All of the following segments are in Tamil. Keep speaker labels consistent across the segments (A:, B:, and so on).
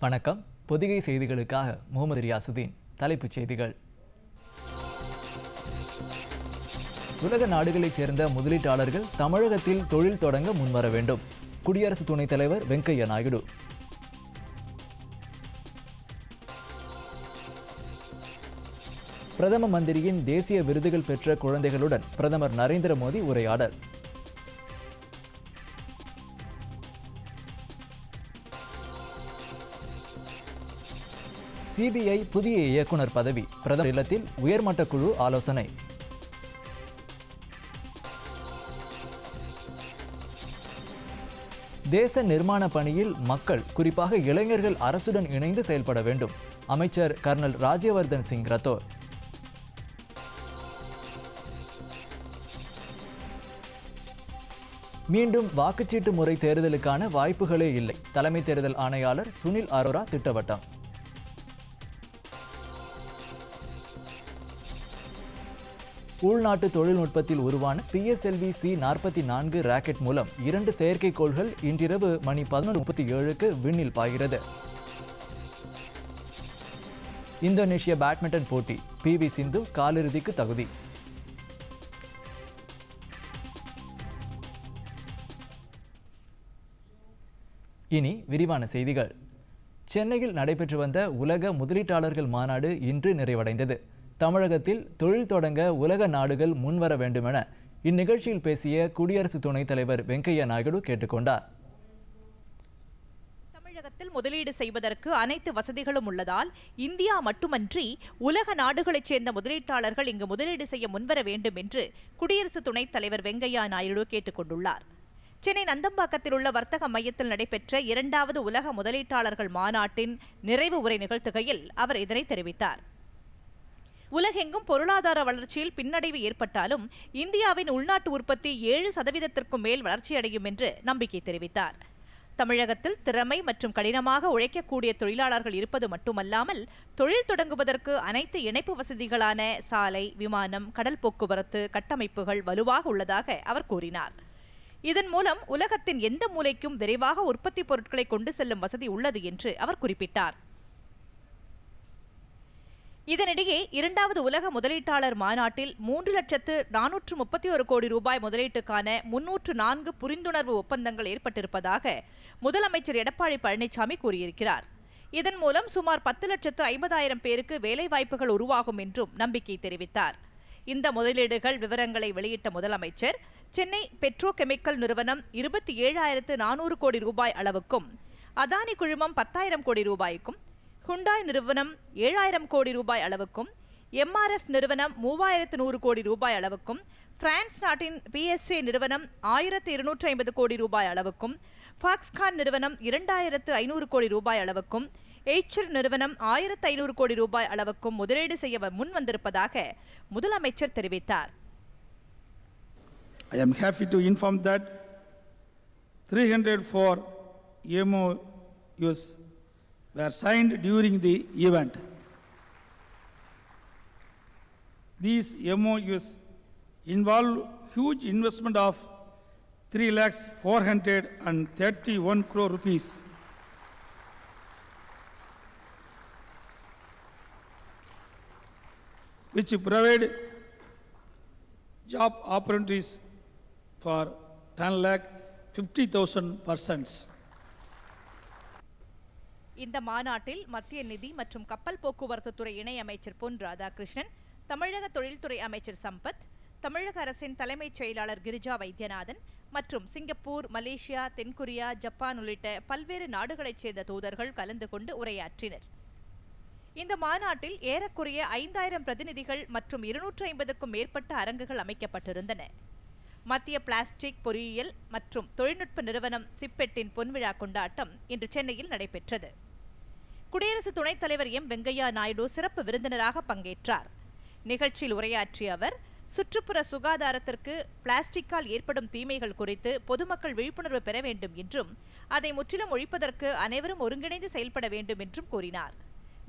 A: வணக்கம். பொதிகை செய்திகளுக்காக முகமது ரியாசுதீன். தலைப்புச் செய்திகள். உலக நாடுகளைச் சேர்ந்த முதலீட்டாளர்கள் தமிழகத்தில் தொழில் தொடங்க முன்வர வேண்டும். குடியரசு துணைத் தலைவர் வெங்கையா நாயுடு. பிரதம மந்திரியின் தேசிய விருதுகள் பெற்ற குழந்தைகளுடன் பிரதமர் நரேந்திர மோடி உரையாடல். சிபிஐ புதிய இயக்குனர் பதவி, பிரதமர் இல்லத்தில் உயர்மட்ட குழு ஆலோசனை. தேச நிர்மாண பணியில் மக்கள், குறிப்பாக இளைஞர்கள் அரசுடன் இணைந்து செயல்பட வேண்டும். அமைச்சர் கர்னல் ராஜ்யவர்தன் சிங் ரத்தோர். மீண்டும் வாக்குச்சீட்டு முறை தேர்தலுக்கான வாய்ப்புகளே இல்லை. தலைமை தேர்தல் ஆணையாளர் சுனில் அரோரா திட்டவட்டம். உள்நாட்டு தொழில்நுட்பத்தில் உருவான PSLV C-44 ராக்கெட் மூலம் 2 செயற்கைக்கோள்கள் இன்றிரவு மணி 11:37க்கு விண்ணில் பாய்கிறது. இந்தோனேஷிய பேட்மிண்டன் போட்டி, PV சிந்து காலிறுதிக்கு தகுதி. இனி விரிவான செய்திகள். சென்னையில் நடைபெற்று வந்த உலக முதலீட்டாளர்கள் மாநாடு இன்று நிறைவடைந்தது. தமிழகத்தில் தொழில் தொடங்க உலக நாடுகள் முன்வர வேண்டுமென இந்நிகழ்ச்சியில் பேசிய குடியரசு துணைத் தலைவர் வெங்கையா நாயுடு கேட்டுக்கொண்டார்.
B: தமிழகத்தில் முதலீடு செய்வதற்கு அனைத்து வசதிகளும் உள்ளதால் இந்தியா மட்டுமன்றி உலக நாடுகளைச் சேர்ந்த முதலீட்டாளர்கள் இங்கு முதலீடு செய்ய முன்வர வேண்டும் என்று குடியரசு துணைத் தலைவர் வெங்கையா நாயுடு கேட்டுக்கொண்டுள்ளார். சென்னை நந்தம்பாக்கத்தில் உள்ள வர்த்தக மையத்தில் நடைபெற்ற 2வது உலக முதலீட்டாளர்கள் மாநாட்டின் நிறைவு உரை நிகழ்த்துகையில் அவர் இதனை தெரிவித்தார். உலகெங்கும் பொருளாதார வளர்ச்சியில் பின்னடைவு ஏற்பட்டாலும் இந்தியாவின் உள்நாட்டு உற்பத்தி 7% மேல் வளர்ச்சியடையும் என்று நம்பிக்கை தெரிவித்தார். தமிழகத்தில் திறமை மற்றும் கடினமாக உழைக்கக்கூடிய தொழிலாளர்கள் இருப்பது மட்டுமல்லாமல் தொழில் தொடங்குவதற்கு அனைத்து இணைப்பு வசதிகளான சாலை, விமானம், கடல் போக்குவரத்து கட்டமைப்புகள் வலுவாக உள்ளதாக அவர் கூறினார். இதன் மூலம் உலகத்தின் எந்த மூலைக்கும் விரைவாக உற்பத்தி பொருட்களை கொண்டு செல்லும் வசதி உள்ளது என்று அவர் குறிப்பிட்டார். இதனிடையே 2வது உலக முதலீட்டாளர் மாநாட்டில் 3,431 கோடி ரூபாய் முதலீட்டுக்கான 304 புரிந்துணர்வு ஒப்பந்தங்கள் ஏற்பட்டிருப்பதாக முதலமைச்சர் எடப்பாடி பழனிசாமி கூறியிருக்கிறார். இதன் மூலம் சுமார் 10,50,000 பேருக்கு வேலைவாய்ப்புகள் உருவாகும் என்றும் நம்பிக்கை தெரிவித்தார். இந்த முதலீடுகள் விவரங்களை வெளியிட்ட முதலமைச்சர் சென்னை பெட்ரோ கெமிக்கல் நிறுவனம் 27,400 கோடி ரூபாய் அளவுக்கும், அதானி குழுமம் 10,000 கோடி ரூபாய்க்கும், ஹுண்டாய் நிறுவனம் 7,000 கோடி ரூபாய் அளவுக்கும், MRF நிறுவனம் 3,100 கோடி ரூபாய் அளவுக்கும், பிரான்ஸ் நாட்டின் PSA நிறுவனம் 1,250 கோடி ரூபாய் அளவுக்கும், ஃபாக்ஸ்கான் நிறுவனம் 2,500 கோடி ரூபாய் அளவுக்கும், எய்ச்சர் நிறுவனம் 1,500 கோடி ரூபாய் அளவுக்கும் முதலீடு செய்ய முன் வந்திருப்பதாக முதலமைச்சர் தெரிவித்தார்.
C: I am happy to inform that 304 MOUs were signed during the event. These MOUs involve huge investment of 3,431 crore rupees. Which provide job opportunities for 10,50,000 persons.
B: இந்த மாநாட்டில் மத்திய நிதி மற்றும் கப்பல் போக்குவரத்து துறை இணை அமைச்சர் பொன் ராதாகிருஷ்ணன், தமிழக தொழில்துறை அமைச்சர் சம்பத், தமிழக அரசின் தலைமைச் செயலாளர் கிரிஜா வைத்தியநாதன் மற்றும் சிங்கப்பூர், மலேசியா, தென்கொரியா, ஜப்பான் உள்ளிட்ட பல்வேறு நாடுகளைச் சேர்ந்த தூதர்கள் கலந்து கொண்டு உரையாற்றினர். இந்த மாநாட்டில் ஏறக்குறைய 5,000 பிரதிநிதிகள் மற்றும் 250க்கும் மேற்பட்ட அரங்குகள் அமைக்கப்பட்டிருந்தன. மத்திய பிளாஸ்டிக் பொறியியல் மற்றும் தொழில்நுட்ப நிறுவனம் சிப்பெட்டின் பொன்விழா கொண்டாட்டம் இன்று சென்னையில் நடைபெற்றது. குடியரசு துணைத் தலைவர் வெங்கையா நாயுடு சிறப்பு விருந்தினராக பங்கேற்றார். நிகழ்ச்சியில் உரையாற்றிய அவர், சுற்றுப்புற சுகாதாரத்திற்கு பிளாஸ்டிக்கால் ஏற்படும் தீமைகள் குறித்து பொதுமக்கள் விழிப்புணர்வு பெற வேண்டும் என்றும் அதை முற்றிலும் ஒழிப்பதற்கு அனைவரும் ஒருங்கிணைந்து செயல்பட வேண்டும் என்றும் கூறினார்.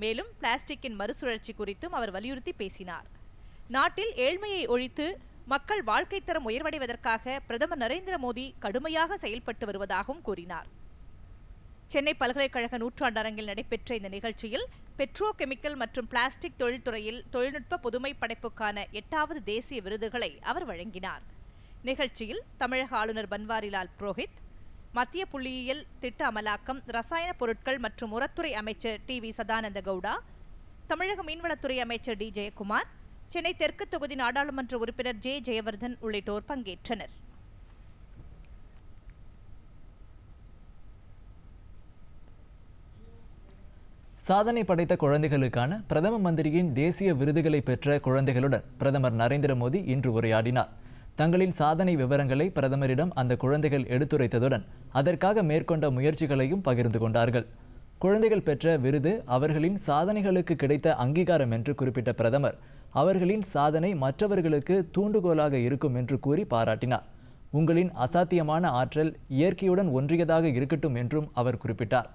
B: மேலும் பிளாஸ்டிக்கின் மறுசுழற்சி குறித்தும் அவர் வலியுறுத்தி பேசினார். நாட்டில் ஏழ்மையை ஒழித்து மக்கள் வாழ்க்கை தரம் உயர்வடைவதற்காக பிரதமர் நரேந்திர மோடி கடுமையாக செயல்பட்டு வருவதாகவும் கூறினார். சென்னை பல்கலைக்கழக நூற்றாண்டு அரங்கில் நடைபெற்ற இந்த நிகழ்ச்சியில் பெட்ரோ கெமிக்கல் மற்றும் பிளாஸ்டிக் தொழில்துறையில் தொழில்நுட்ப புதுமை படைப்புக்கான 8வது தேசிய விருதுகளை அவர் வழங்கினார். நிகழ்ச்சியில் தமிழக ஆளுநர் பன்வாரிலால் புரோஹித், மத்திய புள்ளியியல் திட்ட அமலாக்கம், ரசாயன பொருட்கள் மற்றும் உரத்துறை அமைச்சர் டி வி சதானந்த கவுடா, தமிழக மீன்வளத்துறை அமைச்சர் டி ஜெயக்குமார், சென்னை தெற்கு தொகுதி நாடாளுமன்ற உறுப்பினர் ஜே ஜெயவர்தன் உள்ளிட்டோர் பங்கேற்றனர்.
A: சாதனை படைத்த குழந்தைகளுக்கான பிரதம மந்திரியின் தேசிய விருதுகளை பெற்ற குழந்தைகளுடன் பிரதமர் நரேந்திர மோடி இன்று உரையாடினார். தங்களின் சாதனை விவரங்களை பிரதமரிடம் அந்த குழந்தைகள் எடுத்துரைத்ததுடன் அதற்காக மேற்கொண்ட முயற்சிகளையும் பகிர்ந்து கொண்டார்கள். குழந்தைகள் பெற்ற விருது அவர்களின் சாதனைகளுக்கு கிடைத்த அங்கீகாரம் என்று குறிப்பிட்ட பிரதமர், அவர்களின் சாதனை மற்றவர்களுக்கு தூண்டுகோலாக இருக்கும் என்று கூறி பாராட்டினார். உங்களின் அசாத்தியமான ஆற்றல் இயற்கையுடன் ஒன்றியதாக இருக்கட்டும் என்றும் அவர் குறிப்பிட்டார்.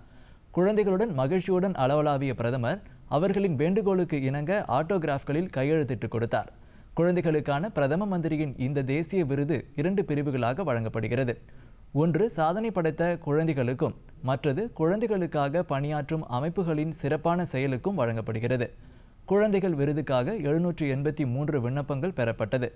A: குழந்தைகளுடன் மகிழ்ச்சியுடன் அளவலாவிய பிரதமர் அவர்களின் வேண்டுகோளுக்கு இணங்க ஆட்டோகிராஃப்களில் கையெழுத்திட்டு கொடுத்தார். குழந்தைகளுக்கான பிரதம மந்திரியின் இந்த தேசிய விருது 2 பிரிவுகளாக வழங்கப்படுகிறது. ஒன்று சாதனை படைத்த குழந்தைகளுக்கும், மற்றது குழந்தைகளுக்காக பணியாற்றும் அமைப்புகளின் சிறப்பான செயலுக்கும் வழங்கப்படுகிறது. குழந்தைகள் விருதுக்காக 783 விண்ணப்பங்கள் பெறப்பட்டது.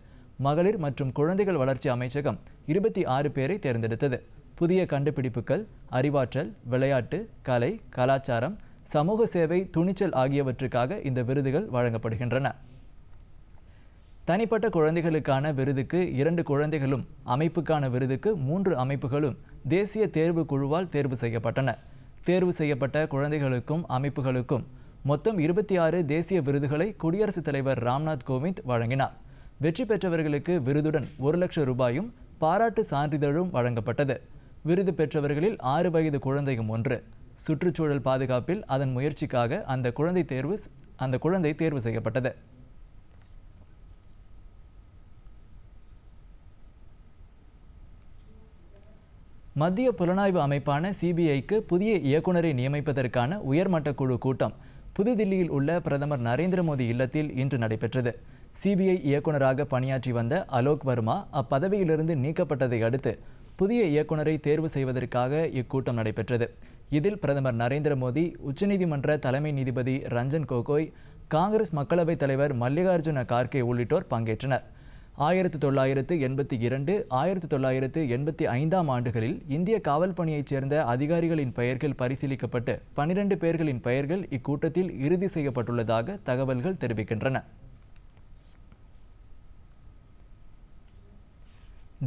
A: மகளிர் மற்றும் குழந்தைகள் வளர்ச்சி அமைச்சகம் 26 பேரை தேர்ந்தெடுத்தது. புதிய கண்டுபிடிப்புகள், அறிவாற்றல், விளையாட்டு, கலை, கலாச்சாரம், சமூக சேவை, துணிச்சல் ஆகியவற்றுக்காக இந்த விருதுகள் வழங்கப்படுகின்றன. தனிப்பட்ட குழந்தைகளுக்கான விருதுக்கு 2 குழந்தைகளும், அமைப்புக்கான விருதுக்கு 3 அமைப்புகளும் தேசிய தேர்வு குழுவால் தேர்வு செய்யப்பட்டன. தேர்வு செய்யப்பட்ட குழந்தைகளுக்கும் அமைப்புகளுக்கும் மொத்தம் 26 தேசிய விருதுகளை குடியரசுத் தலைவர் ராம்நாத் கோவிந்த் வழங்கினார். வெற்றி பெற்றவர்களுக்கு விருதுடன் 1 லட்சம் ரூபாயும் பாராட்டு சான்றிதழும் வழங்கப்பட்டது. விருது பெற்றவர்களில் 6 வயது குழந்தையும் ஒன்று. சுற்றுச்சூழல் பாதுகாப்பில் அதன் முயற்சிக்காக அந்த குழந்தை தேர்வு செய்யப்பட்டது. மத்திய புலனாய்வு அமைப்பான சிபிஐக்கு புதிய இயக்குநரை நியமிப்பதற்கான உயர்மட்ட குழு கூட்டம் புதுதில்லியில் உள்ள பிரதமர் நரேந்திர மோடி இல்லத்தில் இன்று நடைபெற்றது. சிபிஐ இயக்குநராக பணியாற்றி வந்த அலோக் வர்மா அப்பதவியிலிருந்து நீக்கப்பட்டதை அடுத்து புதிய இயக்குநரை தேர்வு செய்வதற்காக இக்கூட்டம் நடைபெற்றது. இதில் பிரதமர் நரேந்திர மோடி, உச்சநீதிமன்ற தலைமை நீதிபதி ரஞ்சன் கோகோய், காங்கிரஸ் மக்களவைத் தலைவர் மல்லிகார்ஜுன கார்கே உள்ளிட்டோர் பங்கேற்றனர். 1982, 1985 ஆண்டுகளில் இந்திய காவல் பணியைச் சேர்ந்த அதிகாரிகளின் பெயர்கள் பரிசீலிக்கப்பட்டு 12 பேர்களின் பெயர்கள் இக்கூட்டத்தில் இறுதி செய்யப்பட்டுள்ளதாக தகவல்கள் தெரிவிக்கின்றன.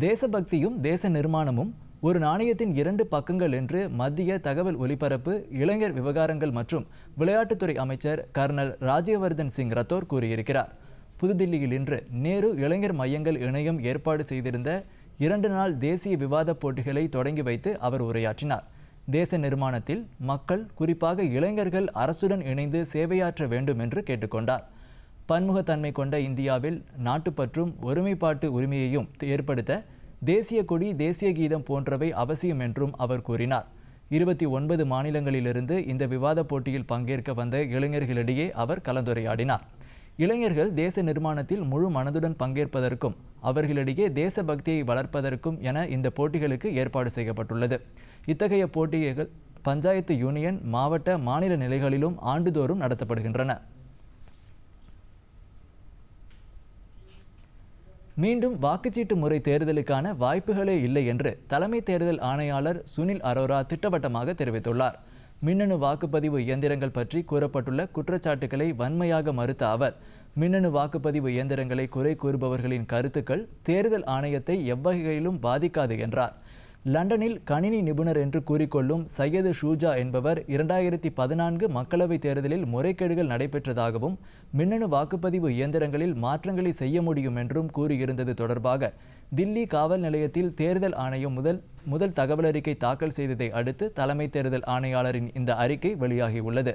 A: தேசபக்தியும் தேச நிர்மாணமும் ஒரு நாணயத்தின் 2 பக்கங்கள் என்று மத்திய தகவல் ஒலிபரப்பு, இளைஞர் விவகாரங்கள் மற்றும் விளையாட்டுத்துறை அமைச்சர் கர்னல் ராஜ்யவர்தன் சிங் ரத்தோர் கூறியிருக்கிறார். புதுதில்லியில் இன்று நேரு இளைஞர் மையங்கள் இணையம் ஏற்பாடு செய்திருந்த 2 நாள் தேசிய விவாத போட்டிகளை தொடங்கி வைத்து அவர் உரையாற்றினார். தேச நிர்மாணத்தில் மக்கள், குறிப்பாக இளைஞர்கள் அரசுடன் இணைந்து சேவையாற்ற வேண்டும் என்று கேட்டுக்கொண்டார். பன்முகத்தன்மை கொண்ட இந்தியாவில் நாட்டுப்பற்றும் ஒருமைப்பாட்டு உரிமையையும் ஏற்படுத்த தேசிய கொடி, தேசிய கீதம் போன்றவை அவசியம் என்றும் அவர் கூறினார். 29 மாநிலங்களிலிருந்து இந்த விவாத போட்டியில் பங்கேற்க வந்த இளைஞர்களிடையே அவர் கலந்துரையாடினார். இளைஞர்கள் தேச நிர்மாணத்தில் முழு மனதுடன் பங்கேற்பதற்கும் அவர்களிடையே தேசபக்தியை வளர்ப்பதற்கும் என இந்த போட்டிகளுக்கு ஏற்பாடு செய்யப்பட்டுள்ளது. இத்தகைய போட்டிகள் பஞ்சாயத்து யூனியன், மாவட்ட, மாநில நிலைகளிலும் ஆண்டுதோறும் நடத்தப்படுகின்றன. மீண்டும் வாக்குச்சீட்டு முறை தேர்தலுக்கான வாய்ப்புகளே இல்லை என்று தலைமை தேர்தல் ஆணையாளர் சுனில் அரோரா திட்டவட்டமாக தெரிவித்துள்ளார். மின்னணு வாக்குப்பதிவு இயந்திரங்கள் பற்றி கூறப்பட்டுள்ள குற்றச்சாட்டுகளை வன்மையாக மறுத்த அவர், மின்னணு வாக்குப்பதிவு இயந்திரங்களை குறை கூறுபவர்களின் கருத்துக்கள் தேர்தல் ஆணையத்தை எவ்வகையிலும் பாதிக்காது என்றார். லண்டனில் கணினி நிபுணர் என்று கூறிக்கொள்ளும் சையது ஷூஜா என்பவர் 2014 மக்களவைத் தேர்தலில் முறைகேடுகள் நடைபெற்றதாகவும் மின்னணு வாக்குப்பதிவு இயந்திரங்களில் மாற்றங்களை செய்ய முடியும் என்றும் கூறியிருந்தது தொடர்பாக தில்லி காவல் நிலையத்தில் தேர்தல் ஆணையம் முதல் தகவல் அறிக்கை தாக்கல் செய்ததை அடுத்து தலைமை தேர்தல் ஆணையாளரின் இந்த அறிக்கை வெளியாகியுள்ளது.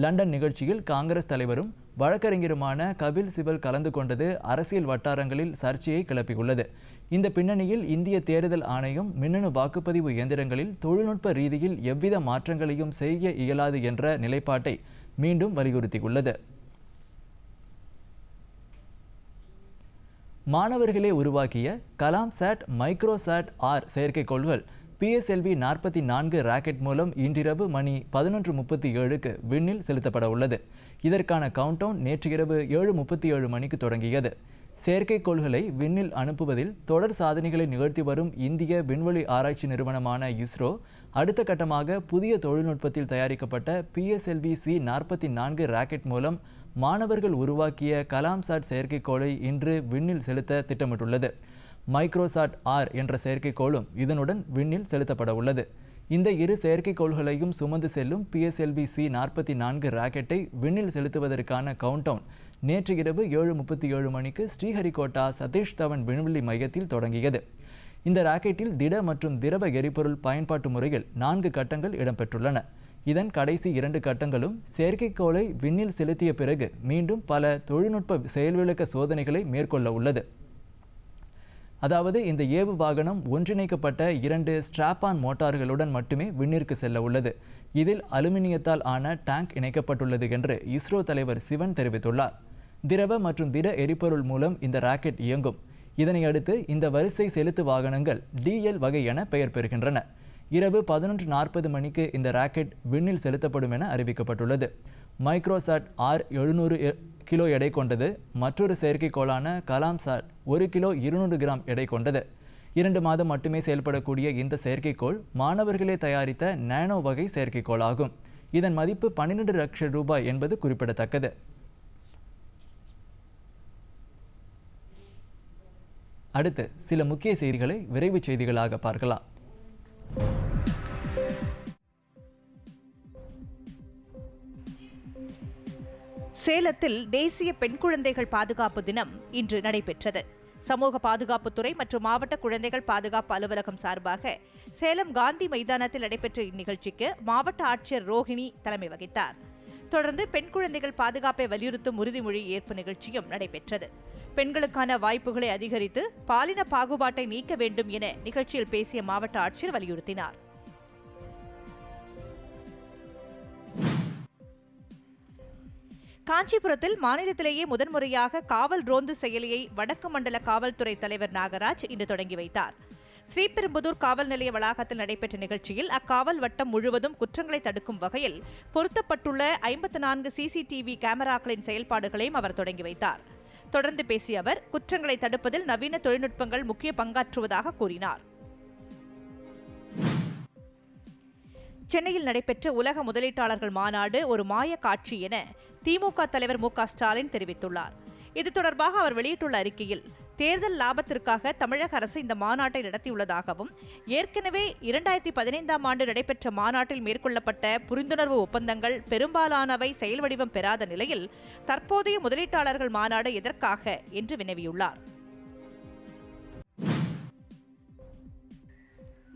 A: லண்டன் நிகழ்ச்சியில் காங்கிரஸ் தலைவரும் வழக்கறிஞருமான கபில் சிபல் கலந்து கொண்டது அரசியல் வட்டாரங்களில் சர்ச்சையை கிளப்பியுள்ளது. இந்த பின்னணியில் இந்திய தேர்தல் ஆணையம் மின்னணு வாக்குப்பதிவு இயந்திரங்களில் தொழில்நுட்ப ரீதியில் எவ்வித மாற்றங்களையும் செய்ய இயலாது என்ற நிலைப்பாட்டை மீண்டும் வலியுறுத்தியுள்ளது. மாணவர்களே உருவாக்கிய கலாம் சாட், மைக்ரோசாட் ஆர் செயற்கைக்கோள்கள் PSLV 44 ராக்கெட் மூலம் இன்றிரவு மணி 11:37க்கு விண்ணில் செலுத்தப்பட உள்ளது. இதற்கான கவுண்டவுன் நேற்று இரவு 7:37 மணிக்கு தொடங்கியது. செயற்கைக்கோள்களை விண்ணில் அனுப்புவதில் தொடர் சாதனைகளை நிகழ்த்தி வரும் இந்திய விண்வெளி ஆராய்ச்சி நிறுவனமான இஸ்ரோ அடுத்த கட்டமாக புதிய தொழில்நுட்பத்தில் தயாரிக்கப்பட்ட PSLV-C-44 ராக்கெட் மூலம் மாணவர்கள் உருவாக்கிய கலாம்சாட் செயற்கைக்கோளை இன்று விண்ணில் செலுத்த திட்டமிட்டுள்ளது. மைக்ரோசாட் R என்ற செயற்கைக்கோளும் இதனுடன் விண்ணில் செலுத்தப்பட உள்ளது. இந்த இரு செயற்கைக்கோள்களையும் சுமந்து செல்லும் PSLV-C-44 ராக்கெட்டை விண்ணில் செலுத்துவதற்கான கவுண்டவுன் நேற்று இரவு 7:37 மணிக்கு ஸ்ரீஹரிகோட்டா சதீஷ் தவன் விண்வெளி மையத்தில் தொடங்கியது. இந்த ராக்கெட்டில் திட மற்றும் திரவ எரிபொருள் பயன்பாட்டு முறையில் 4 கட்டங்கள் இடம்பெற்றுள்ளன. இதன் கடைசி 2 கட்டங்களும் செயற்கைக்கோளை விண்ணில் செலுத்திய பிறகு மீண்டும் பல தொழில்நுட்ப செயல்விளக்க சோதனைகளை மேற்கொள்ள உள்ளது. அதாவது இந்த ஏவு வாகனம் ஒன்றிணைக்கப்பட்ட 2 ஸ்ட்ராப்-ஆன் மோட்டார்களுடன் மட்டுமே விண்ணிற்கு செல்ல உள்ளது. இதில் அலுமினியத்தால் ஆன டேங்க் இணைக்கப்பட்டுள்ளது என்று இஸ்ரோ தலைவர் சிவன் தெரிவித்துள்ளார். திரவ மற்றும் திட எரிபொருள் மூலம் இந்த ராக்கெட் இயங்கும். இதனை அடுத்து இந்த வரிசை செலுத்து வாகனங்கள் DL வகை என பெயர் பெறுகின்றன. இரவு 11:40 மணிக்கு இந்த ராக்கெட் விண்ணில் செலுத்தப்படும் என அறிவிக்கப்பட்டுள்ளது. மைக்ரோசாட் R 700 கிலோ எடை கொண்டது. மற்றொரு செயற்கைக்கோளான கலாம்சாட் 1 கிலோ 200 கிராம் எடை கொண்டது. 2 மாதம் மட்டுமே செயல்படக்கூடிய இந்த செயற்கைக்கோள் மாணவர்களே தயாரித்த நானோ வகை செயற்கைக்கோள் ஆகும். இதன் மதிப்பு 12 லட்சம் ரூபாய் என்பது குறிப்பிடத்தக்கது. அடுத்து சில முக்கிய செய்திகளை விரைவு செய்திகளாக பார்க்கலாம்.
B: சேலத்தில் தேசிய பெண் குழந்தைகள் பாதுகாப்பு தினம் இன்று நடைபெற்றது. சமூக பாதுகாப்புத்துறை மற்றும் மாவட்ட குழந்தைகள் பாதுகாப்பு அலுவலகம் சார்பாக சேலம் காந்தி மைதானத்தில் நடைபெற்ற இந்நிகழ்ச்சிக்கு மாவட்ட ஆட்சியர் ரோஹிணி தலைமை வகித்தார். தொடர்ந்து பெண் குழந்தைகள் பாதுகாப்பை வலியுறுத்தும் உறுதிமொழி ஏற்பு நிகழ்ச்சியும் நடைபெற்றது. பெண்களுக்கான வாய்ப்புகளை அதிகரித்து பாலின பாகுபாட்டை நீக்க வேண்டும் என நிகழ்ச்சியில் பேசிய மாவட்ட ஆட்சியர் வலியுறுத்தினார். காஞ்சிபுரத்தில் மாநிலத்திலேயே முதன்முறையாக காவல் ரோந்து செயலியை வடக்கு மண்டல காவல்துறை தலைவர் நாகராஜ் இன்று தொடங்கி வைத்தார். ஸ்ரீபெரும்புதூர் காவல் நிலைய வளாகத்தில் நடைபெற்ற நிகழ்ச்சியில் அக்காவல் வட்டம் முழுவதும் குற்றங்களை தடுக்கும் வகையில் பொருத்தப்பட்டுள்ள 54 CCTV கேமராக்களின் செயல்பாடுகளையும் அவர் தொடங்கி வைத்தார். தொடர்ந்து பேசிய அவர் குற்றங்களை தடுப்பதில் நவீன தொழில்நுட்பங்கள் முக்கிய பங்காற்றுவதாக கூறினார். சென்னையில் நடைபெற்ற உலக முதலீட்டாளர்கள் மாநாடு ஒரு மாய காட்சி என திமுக தலைவர் மு.க. ஸ்டாலின் தெரிவித்துள்ளார். இது தொடர்பாக அவர் வெளியிட்டுள்ள அறிக்கையில் தேர்தல் லாபத்திற்காக தமிழக அரசு இந்த மாநாட்டை நடத்தியுள்ளதாகவும் ஏற்கனவே 2015ஆம் ஆண்டு நடைபெற்ற மாநாட்டில் மேற்கொள்ளப்பட்ட புரிந்துணர்வு ஒப்பந்தங்கள் பெரும்பாலானவை செயல் வடிவம் பெறாத நிலையில் தற்போதைய முதலீட்டாளர்கள் மாநாடு எதற்காக என்று வினவியுள்ளார்.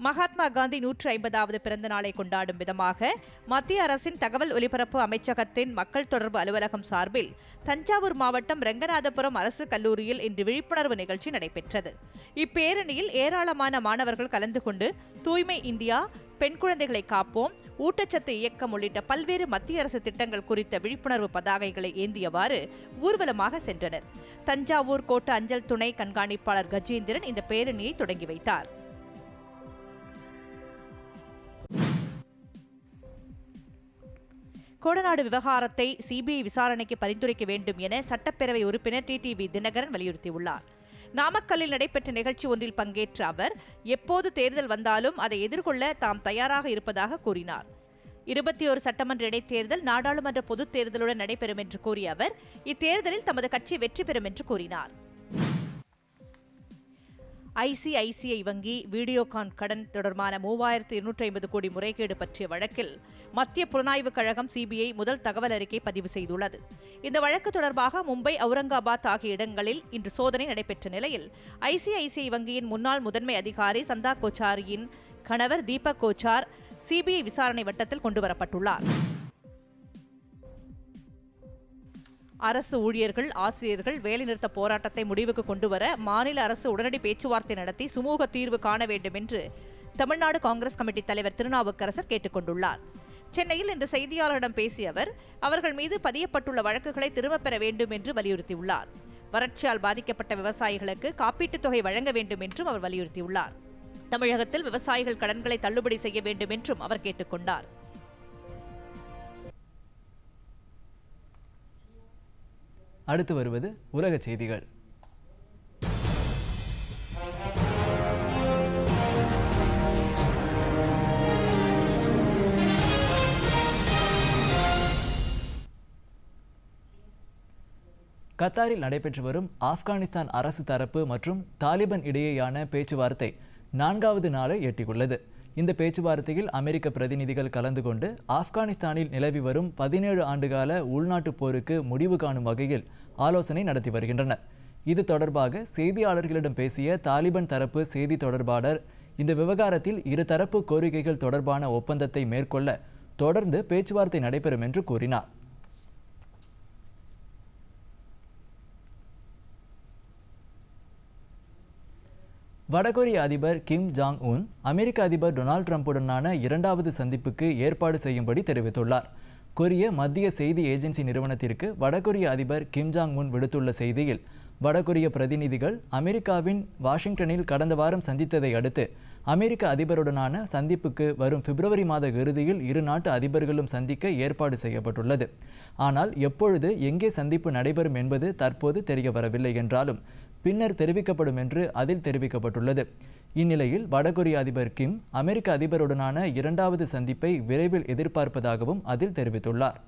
B: மகாத்மா காந்தி 150வது பிறந்த நாளை கொண்டாடும் விதமாக மத்திய அரசின் தகவல் ஒலிபரப்பு அமைச்சகத்தின் மக்கள் தொடர்பு அலுவலகம் சார்பில் தஞ்சாவூர் மாவட்டம் ரெங்கநாதபுரம் அரசு கல்லூரியில் இன்று விழிப்புணர்வு நிகழ்ச்சி நடைபெற்றது. இப்பேரணியில் ஏராளமான மாணவர்கள் கலந்து கொண்டு தூய்மை இந்தியா, பெண் குழந்தைகளை காப்போம், ஊட்டச்சத்து இயக்கம் உள்ளிட்ட பல்வேறு மத்திய அரசு திட்டங்கள் குறித்த விழிப்புணர்வு பதாகைகளை ஏந்தியவாறு ஊர்வலமாக சென்றனர். தஞ்சாவூர் கோட்ட அஞ்சல் துணை கண்காணிப்பாளர் கஜேந்திரன் இந்த பேரணியை தொடங்கி வைத்தார். கோடநாடு விவகாரத்தை CBI விசாரணைக்கு பரிந்துரைக்க வேண்டும் என சட்டப்பேரவை உறுப்பினர் TTV தினகரன் வலியுறுத்தியுள்ளார். நாமக்கல்லில் நடைபெற்ற நிகழ்ச்சி ஒன்றில் பங்கேற்ற அவர் எப்போது தேர்தல் வந்தாலும் அதை எதிர்கொள்ள தாம் தயாராக இருப்பதாக கூறினார். 21 சட்டமன்ற இடைத்தேர்தல் நாடாளுமன்ற பொதுத் தேர்தலுடன் நடைபெறும் என்று கூறிய அவர் இத்தேர்தலில் தமது கட்சி வெற்றி பெறும் என்று கூறினார். ICICI வங்கி வீடியோகான் கடன் தொடர்பான 3250 கோடி முறைகேடு பற்றிய வழக்கில் மத்திய புலனாய்வு கழகம் CBI முதல் தகவல் அறிக்கை பதிவு செய்துள்ளது. இந்த வழக்கு தொடர்பாக மும்பை, அவுரங்காபாத் ஆகிய இடங்களில் இன்று சோதனை நடைபெற்ற நிலையில் ICICI வங்கியின் முன்னாள் முதன்மை அதிகாரி சந்தா கோச்சாரியின் கணவர் தீபக் கோச்சார் CBI விசாரணை வட்டத்தில் கொண்டுவரப்பட்டுள்ளார். அரசு ஊழியர்கள், ஆசிரியர்கள் வேலைநிறுத்த போராட்டத்தை முடிவுக்கு கொண்டுவர மாநில அரசு உடனடி பேச்சுவார்த்தை நடத்தி சுமூக தீர்வு காண வேண்டும் என்று தமிழ்நாடு காங்கிரஸ் கமிட்டி தலைவர் திருநாவுக்கரசர் கேட்டுக் கொண்டுள்ளார். சென்னையில் இன்று செய்தியாளர்களிடம் பேசிய அவர் அவர்கள் மீது பதியப்பட்டுள்ள வழக்குகளை திரும்பப் பெற வேண்டும் என்று வலியுறுத்தியுள்ளார். வறட்சியால் பாதிக்கப்பட்ட விவசாயிகளுக்கு காப்பீட்டுத் தொகை வழங்க வேண்டும் என்றும் அவர் வலியுறுத்தியுள்ளார். தமிழகத்தில் விவசாயிகள் கடன்களை தள்ளுபடி செய்ய வேண்டும் என்றும் அவர் கேட்டுக்கொண்டார்.
A: அடுத்து வருவது உலக செய்திகள். கத்தாரில் நடைபெற்று வரும் ஆப்கானிஸ்தான் அரசு தரப்பு மற்றும் தாலிபான் இடையேயான பேச்சுவார்த்தை 4வது நாளை எட்டியுள்ளது. இந்த பேச்சுவார்த்தையில் அமெரிக்க பிரதிநிதிகள் கலந்து கொண்டு ஆப்கானிஸ்தானில் நிலவி வரும் 17 ஆண்டுகால உள்நாட்டு போருக்கு முடிவு காணும் வகையில் ஆலோசனை நடத்தி வருகின்றனர். இது தொடர்பாக செய்தியாளர்களிடம் பேசிய தாலிபான் தரப்பு செய்தி தொடர்பாளர், இந்த விவகாரத்தில் இருதரப்பு கோரிக்கைகள் தொடர்பான ஒப்பந்தத்தை மேற்கொள்ள தொடர்ந்து பேச்சுவார்த்தை நடைபெறும் என்று கூறினார். வடகொரிய அதிபர் கிம் ஜாங் உன் அமெரிக்க அதிபர் டொனால்ட் ட்ரம்புடனான 2வது சந்திப்புக்கு ஏற்பாடு செய்யும்படி தெரிவித்துள்ளார். கொரிய மத்திய செய்தி ஏஜென்சி நிறுவனத்திற்கு வடகொரிய அதிபர் கிம் ஜாங் உன் விடுத்துள்ள செய்தியில், வடகொரிய பிரதிநிதிகள் அமெரிக்காவின் வாஷிங்டனில் கடந்த வாரம் சந்தித்ததை அடுத்து அமெரிக்க அதிபருடனான சந்திப்புக்கு வரும் பிப்ரவரி மாத இறுதியில் இரு நாட்டு அதிபர்களும் சந்திக்க ஏற்பாடு செய்யப்பட்டுள்ளது. ஆனால் எப்பொழுது எங்கே சந்திப்பு நடைபெறும் என்பது தற்போது தெரிய வரவில்லை என்றாலும் பின்னர் தெரிவிக்கப்படும் என்று அதில் தெரிவிக்கப்பட்டுள்ளது. இந்நிலையில் வடகொரிய அதிபர் கிம் அமெரிக்க அதிபருடனான 2வது சந்திப்பை விரைவில் எதிர்பார்ப்பதாகவும் அதில் தெரிவித்துள்ளார்.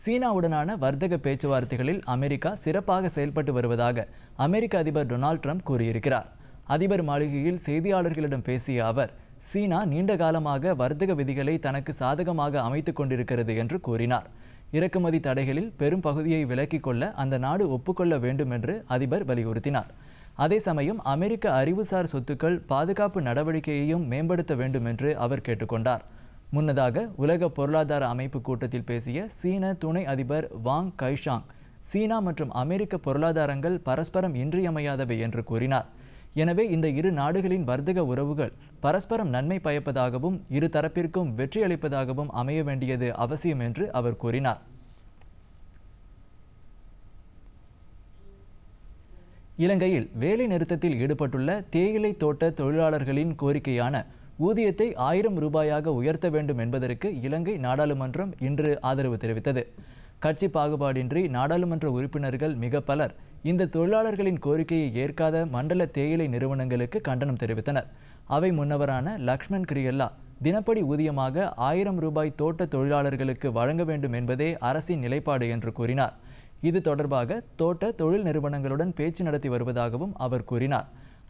A: சீனாவுடனான வர்த்தக பேச்சுவார்த்தைகளில் அமெரிக்கா சிறப்பாக செயல்பட்டு வருவதாக அமெரிக்க அதிபர் டொனால்ட் ட்ரம்ப் கூறியிருக்கிறார். அதிபர் மாளிகையில் செய்தியாளர்களிடம் பேசிய அவர், சீனா நீண்ட காலமாக வர்த்தக விதிகளை தனக்கு சாதகமாக அமைத்துக் கொண்டிருக்கிறது என்று கூறினார். இறக்குமதி தடைகளில் பெரும் பகுதியை விலக்கிக் கொள்ள அந்த நாடு ஒப்புக்கொள்ள வேண்டும் என்று அதிபர் வலியுறுத்தினார். அதே சமயம் அமெரிக்க அறிவுசார் சொத்துக்கள் பாதுகாப்பு நடவடிக்கையையும் மேம்படுத்த வேண்டும் என்று அவர் கேட்டுக்கொண்டார். முன்னதாக உலக பொருளாதார அமைப்பு கூட்டத்தில் பேசிய சீன துணை அதிபர் வாங் கைஷாங், சீனா மற்றும் அமெரிக்க பொருளாதாரங்கள் பரஸ்பரம் இன்றியமையாதவை என்று கூறினார். எனவே இந்த இரு நாடுகளின் வர்த்தக உறவுகள் பரஸ்பரம் நன்மை பயப்பதாகவும் இரு தரப்பிற்கும் வெற்றியளிப்பதாகவும் அமைய வேண்டியது அவசியம் என்று அவர் கூறினார். இலங்கையில் வேலை நிறுத்தத்தில் ஈடுபட்டுள்ள தேயிலை தோட்ட தொழிலாளர்களின் கோரிக்கையான ஊதியத்தை 1000 ரூபாயாக உயர்த்த வேண்டும் என்பதற்கு இலங்கை நாடாளுமன்றம் இன்று ஆதரவு தெரிவித்தது. கட்சி பாகுபாடின்றி நாடாளுமன்ற உறுப்பினர்கள் மிக பலர் இந்த தொழிலாளர்களின் கோரிக்கையை ஏற்காத மண்டல தேயிலை நிறுவனங்களுக்கு கண்டனம் தெரிவித்தனர். அவை முன்னவரான லக்ஷ்மண் கிரியல்லா, தினப்படி ஊதியமாக 1000 ரூபாய் தோட்ட தொழிலாளர்களுக்கு வழங்க வேண்டும் என்பதே அரசின் நிலைப்பாடு என்று கூறினார். இது தொடர்பாக தோட்ட தொழில் நிறுவனங்களுடன் பேச்சு நடத்தி வருவதாகவும் அவர் கூறினார்.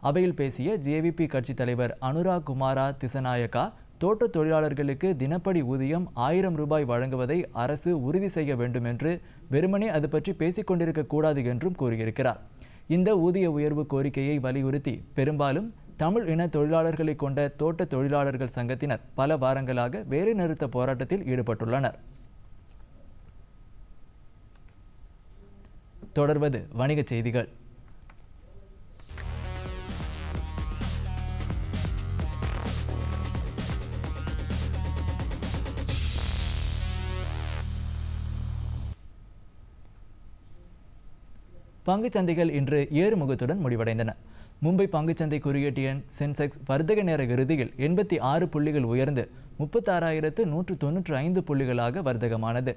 A: அவையில் பேசிய ஜேவிபி கட்சி தலைவர் அனுராக் குமாரா திசநாயக்கா, தோட்ட தொழிலாளர்களுக்கு தினப்படி ஊதியம் 1000 ரூபாய் வழங்குவதை அரசு உறுதி செய்ய வேண்டும் என்று வெறுமனே அது பற்றி பேசிக்கொண்டிருக்க கூடாது என்றும் கூறியிருக்கிறார். இந்த ஊதிய உயர்வு கோரிக்கையை வலியுறுத்தி பெரும்பாலும் தமிழ் இன தொழிலாளர்களை கொண்ட தோட்ட தொழிலாளர்கள் சங்கத்தினர் பல வாரங்களாக வேலைநிறுத்த போராட்டத்தில் ஈடுபட்டுள்ளனர். தொடர்வது வணிகச் செய்திகள். பங்குச்சந்தைகள் இன்று ஏறுமுகத்துடன் முடிவடைந்தன. மும்பை பங்குச்சந்தை குறியீட்டு எண் சென்செக்ஸ் வர்த்தக நேர இறுதியில் 86 புள்ளிகள் உயர்ந்து 36,195 புள்ளிகளாக வர்த்தகமானது.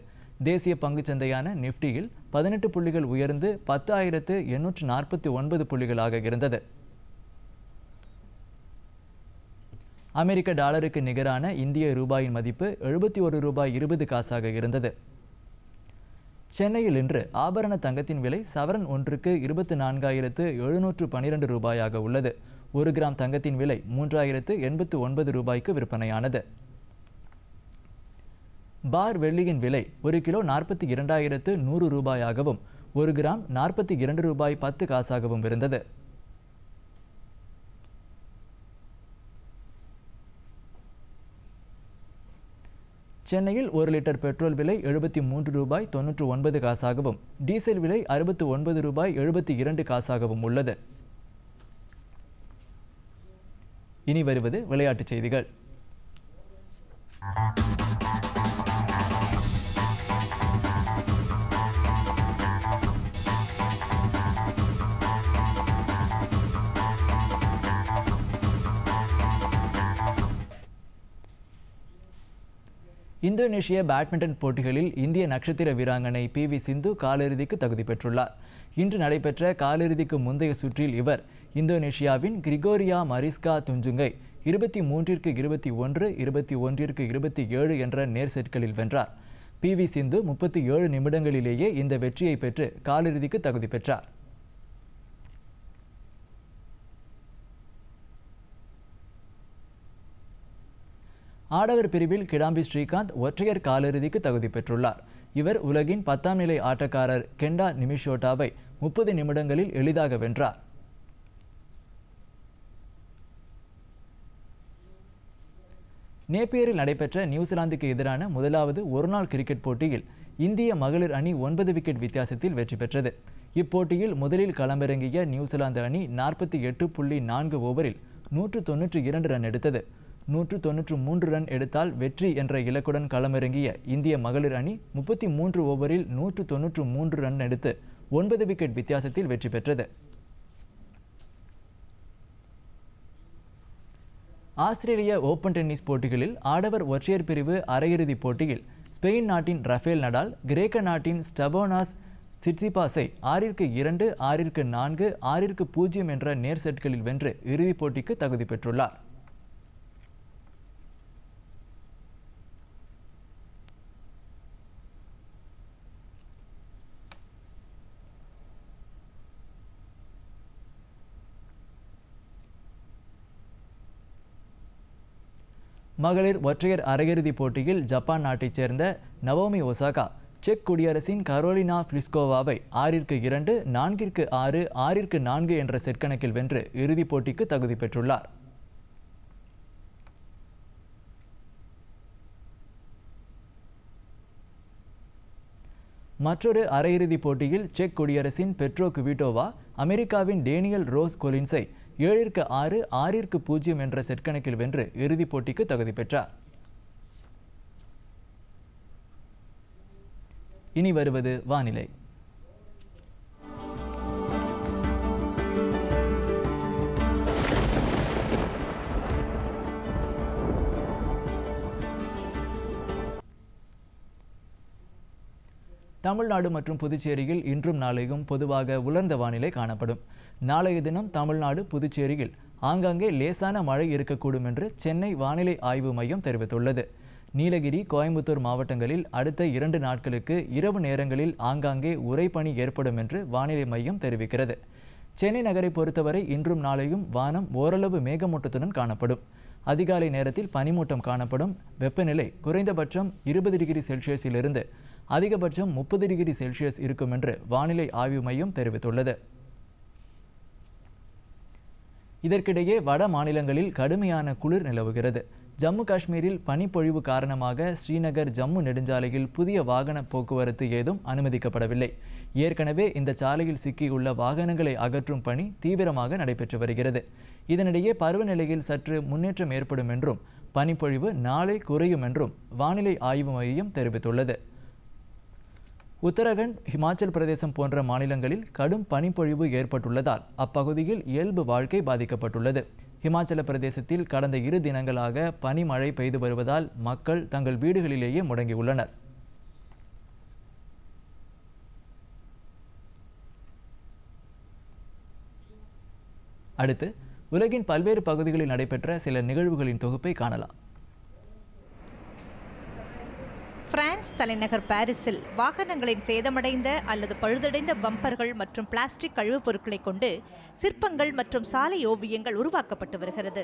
A: தேசிய பங்குச்சந்தையான நிஃப்டியில் 18 புள்ளிகள் உயர்ந்து 10,849 புள்ளிகளாக இருந்தது. அமெரிக்க டாலருக்கு நிகரான இந்திய ரூபாயின் மதிப்பு 71 ரூபாய் 20 காசாக இருந்தது. சென்னையில் இன்று ஆபரண தங்கத்தின் விலை சவரன் ஒன்றுக்கு 24,712 ரூபாயாக உள்ளது. 1 கிராம் தங்கத்தின் விலை 3,089 ரூபாய்க்கு விற்பனையானது. பார் வெள்ளியின் விலை 1 கிலோ 42,100 ரூபாயாகவும் 1 கிராம் 42 ரூபாய் 10 காசாகவும் இருந்தது. சென்னையில் 1 லிட்டர் பெட்ரோல் விலை 73 ரூபாய் 99 காசாகவும் டீசல் விலை 69 ரூபாய் 72 காசாகவும் உள்ளது. இனி வருவது விளையாட்டுச் செய்திகள். இந்தோனேஷிய பேட்மிண்டன் போட்டிகளில் இந்திய நட்சத்திர வீராங்கனை PV சிந்து காலிறுதிக்கு தகுதி பெற்றுள்ளார். இன்று நடைபெற்ற காலிறுதிக்கு முந்தைய சுற்றில் இவர் இந்தோனேஷியாவின் கிரிகோரியா மரிஸ்கா துஞ்சுங்கை 23-21, 21-27 என்ற நேர் செட்களில் வென்றார். PV சிந்து 37 நிமிடங்களிலேயே இந்த வெற்றியை பெற்று காலிறுதிக்கு தகுதி பெற்றார். ஆடவர் பிரிவில் கிடாம்பி ஸ்ரீகாந்த் ஒற்றையர் காலிறுதிக்கு தகுதி பெற்றுள்ளார். இவர் உலகின் 10ஆம் நிலை ஆட்டக்காரர் கெண்டா நிமிஷோட்டாவை 30 நிமிடங்களில் எளிதாக வென்றார். நேப்பியரில் நடைபெற்ற நியூசிலாந்துக்கு எதிரான முதலாவது ஒருநாள் கிரிக்கெட் போட்டியில் இந்திய மகளிர் அணி 9 விக்கெட் வித்தியாசத்தில் வெற்றி பெற்றது. இப்போட்டியில் முதலில் களமிறங்கிய நியூசிலாந்து அணி 48.4 ஓவரில் 192 ரன் எடுத்தது. 193 ரன் எடுத்தால் வெற்றி என்ற இலக்குடன் களமிறங்கிய இந்திய மகளிர் அணி 33 ஓவரில் 193 ரன் எடுத்து 9 விக்கெட் வித்தியாசத்தில் வெற்றி பெற்றது. ஆஸ்திரேலிய ஓபன் டென்னிஸ் போட்டிகளில் ஆடவர் ஒற்றையர் பிரிவு அரையிறுதிப் போட்டியில் ஸ்பெயின் நாட்டின் ரஃபேல் நடால் கிரேக்க நாட்டின் ஸ்டெபானாஸ் சிட்சிபாஸை 6-2, 6-4, 6-0 என்ற நேர் செட்களில் வென்று இறுதிப் போட்டிக்கு தகுதி பெற்றுள்ளார். மகளிர் ஒற்றையர் அரையிறுதிப் போட்டியில் ஜப்பான் நாட்டைச் சேர்ந்த நவோமி ஒசாகா செக் குடியரசின் கரோலினா பிளிஸ்கோவாவை 6-2, 4-6, 6-4 என்ற செட் கணக்கில் வென்று இறுதிப் போட்டிக்கு தகுதி பெற்றுள்ளார். மற்றொரு அரையிறுதிப் போட்டியில் செக் குடியரசின் பெட்ரோ குவிட்டோவா அமெரிக்காவின் டேனியல் ரோஸ் கொலின்ஸை 7-6, 6-0 என்ற செட் கணக்கில் வென்று இறுதிப் போட்டிக்கு தகுதி பெற்றார். இனி வருவது வானிலை. தமிழ்நாடு மற்றும் புதுச்சேரியில் இன்றும் நாளையும் பொதுவாக உலர்ந்த வானிலை காணப்படும். நாளைய தினம் தமிழ்நாடு புதுச்சேரியில் ஆங்காங்கே லேசான மழை இருக்கக்கூடும் என்று சென்னை வானிலை ஆய்வு மையம் தெரிவித்துள்ளது. நீலகிரி, கோயம்புத்தூர் மாவட்டங்களில் அடுத்த 2 நாட்களுக்கு இரவு நேரங்களில் ஆங்காங்கே உறைபனி ஏற்படும் என்று வானிலை மையம் தெரிவிக்கிறது. சென்னை நகரை பொறுத்தவரை இன்றும் நாளையும் வானம் ஓரளவு மேகமூட்டத்துடன் காணப்படும். அதிகாலை நேரத்தில் பனிமூட்டம் காணப்படும். வெப்பநிலை குறைந்தபட்சம் 20 டிகிரி செல்சியஸிலிருந்து அதிகபட்சம் 30 டிகிரி செல்சியஸ் இருக்கும் என்று வானிலை ஆய்வு மையம் தெரிவித்துள்ளது. இதற்கிடையே வட மாநிலங்களில் கடுமையான குளிர் நிலவுகிறது. ஜம்மு காஷ்மீரில் பனிப்பொழிவு காரணமாக ஸ்ரீநகர் ஜம்மு நெடுஞ்சாலையில் புதிய வாகன போக்குவரத்து ஏதும் அனுமதிக்கப்படவில்லை. ஏற்கனவே இந்த சாலையில் சிக்கியுள்ள வாகனங்களை அகற்றும் பணி தீவிரமாக நடைபெற்று வருகிறது. இதனிடையே பருவநிலையில் சற்று முன்னேற்றம் ஏற்படும் என்றும் பனிப்பொழிவு நாளை குறையும் என்றும் வானிலை ஆய்வு மையம் தெரிவித்துள்ளது. உத்தரகண்ட், ஹிமாச்சல் பிரதேசம் போன்ற மாநிலங்களில் கடும் பனிப்பொழிவு ஏற்பட்டுள்ளதால் அப்பகுதியில் இயல்பு வாழ்க்கை பாதிக்கப்பட்டுள்ளது. ஹிமாச்சல பிரதேசத்தில் கடந்த 2 தினங்களாக பனிமழை பெய்து வருவதால் மக்கள் தங்கள் வீடுகளிலேயே முடங்கியுள்ளனர். அடுத்து உலகின் பல்வேறு பகுதிகளில் நடைபெற்ற சில நிகழ்வுகளின் தொகுப்பை காணலாம்.
B: பிரான்ஸ் தலைநகர் பாரிஸில் வாகனங்களின் சேதமடைந்த அல்லது பழுதடைந்த பம்பர்கள் மற்றும் பிளாஸ்டிக் கழிவுப் பொருட்களை கொண்டு சிற்பங்கள் மற்றும் சாலை ஓவியங்கள் உருவாக்கப்பட்டு வருகிறது.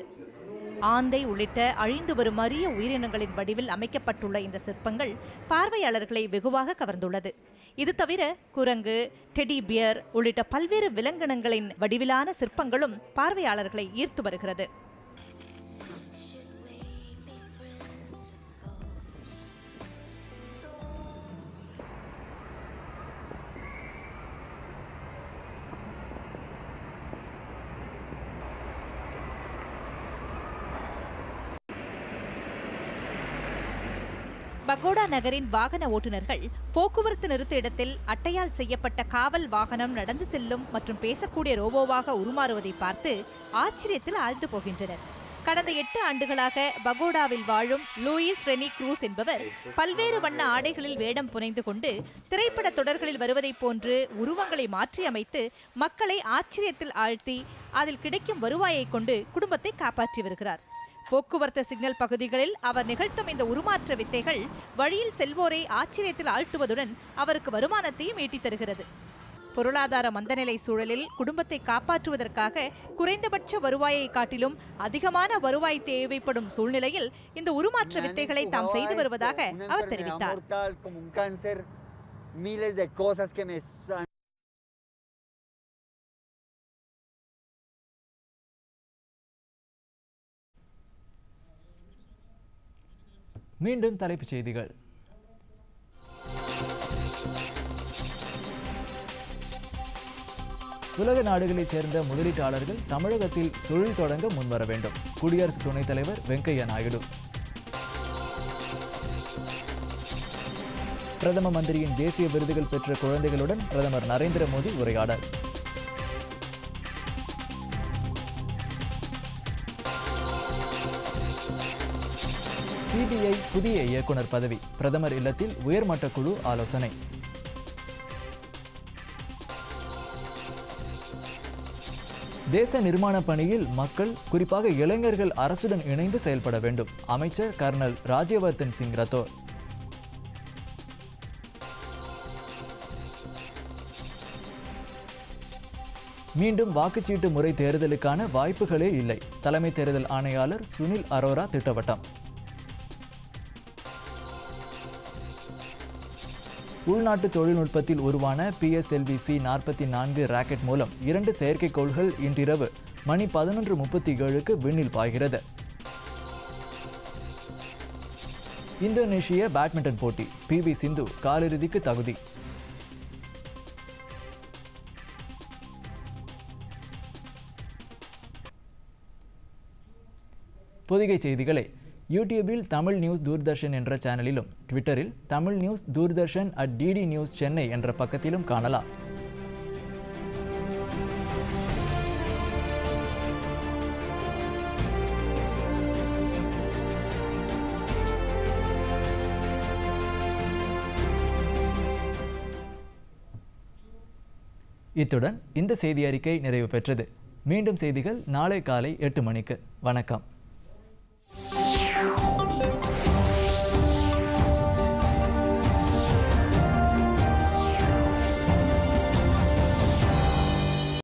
B: ஆந்தை உள்ளிட்ட அழிந்து வரும் அரிய உயிரினங்களின் வடிவில் அமைக்கப்பட்டுள்ள இந்த சிற்பங்கள் பார்வையாளர்களை வெகுவாக கவர்ந்துள்ளது. இது தவிர குரங்கு, டெடி பியர் உள்ளிட்ட பல்வேறு விலங்கினங்களின் வடிவிலான சிற்பங்களும் பார்வையாளர்களை ஈர்த்து வருகிறது. பகோடா நகரின் வாகன ஓட்டுநர்கள் போக்குவரத்து நிறுத்த இடத்தில் அட்டையால் செய்யப்பட்ட காவல் வாகனம் நடந்து செல்லும் மற்றும் பேசக்கூடிய ரோபோவாக உருமாறுவதை பார்த்து ஆச்சரியத்தில் ஆழ்ந்து போகின்றனர். கடந்த 8 ஆண்டுகளாக பகோடாவில் வாழும் லூயிஸ் ரெனி க்ரூஸ் என்பவர் பல்வேறு வண்ண ஆடைகளில் வேடம் புனைந்து கொண்டு திரைப்பட தொடர்களில் வருவதைப் போன்று உருவங்களை மாற்றி அமைத்து மக்களை ஆச்சரியத்தில் ஆழ்த்தி அதில் கிடைக்கும் வருவாயை கொண்டு குடும்பத்தை காப்பாற்றி வருகிறார். போக்குவரத்து சிக்னல் பகுதிகளில் அவர் நிகழ்த்தும் இந்த உருமாற்ற வித்தைகள் வழியில் செல்வோரை ஆச்சரியத்தில் ஆழ்த்துவதுடன் அவருக்கு வருமானத்தையும் ஈட்டித் தருகிறது. பொருளாதார மந்தநிலை சூழலில் குடும்பத்தை காப்பாற்றுவதற்காக குறைந்தபட்ச வருவாயை காட்டிலும் அதிகமான வருவாய் தேவைப்படும் சூழ்நிலையில் இந்த உருமாற்ற வித்தைகளை தாம் செய்து வருவதாக அவர் தெரிவித்தார்.
A: மீண்டும் தலைப்புச் செய்திகள். உலக நாடுகளைச் சேர்ந்த முதலீட்டாளர்கள் தமிழகத்தில் தொழில் தொடங்க முன்வர வேண்டும். குடியரசு துணைத் தலைவர் வெங்கையா நாயுடு. பிரதம மந்திரியின் தேசிய விருதுகள் பெற்ற குழந்தைகளுடன் பிரதமர் நரேந்திர மோடி உரையாடல். சிபிஐ புதிய இயக்குனர் பதவி, பிரதமர் இல்லத்தில் உயர்மட்ட குழு ஆலோசனை. தேச நிர்மாண பணியில் மக்கள், குறிப்பாக இளைஞர்கள் அரசுடன் இணைந்து செயல்பட வேண்டும். அமைச்சர் கர்னல் ராஜ்யவர்தன் சிங் ரத்தோர். மீண்டும் வாக்குச்சீட்டு முறை தேர்தலுக்கான வாய்ப்புகளே இல்லை. தலைமை தேர்தல் ஆணையாளர் சுனில் அரோரா திட்டவட்டம். உள்நாட்டு தொழில்நுட்பத்தில் உருவான PSLV-C 44 ராக்கெட் மூலம் 2 செயற்கைக்கோள்கள் இன்றிரவு மணி 11:37க்கு விண்ணில் பாய்கிறது. இந்தோனேஷிய பேட்மிண்டன் போட்டி, PV சிந்து காலிறுதிக்கு தகுதி. பொதிகை செய்திகளை யூடியூபில் தமிழ் நியூஸ் தூர்தர்ஷன் என்ற சேனலிலும், ட்விட்டரில் Tamil news Doordarshan @DD news Chennai என்ற பக்கத்திலும் காணலாம். இத்துடன் இந்த செய்தி அறிக்கை நிறைவு பெற்றது. மீண்டும் செய்திகள் நாளை காலை 8 மணிக்கு. வணக்கம்.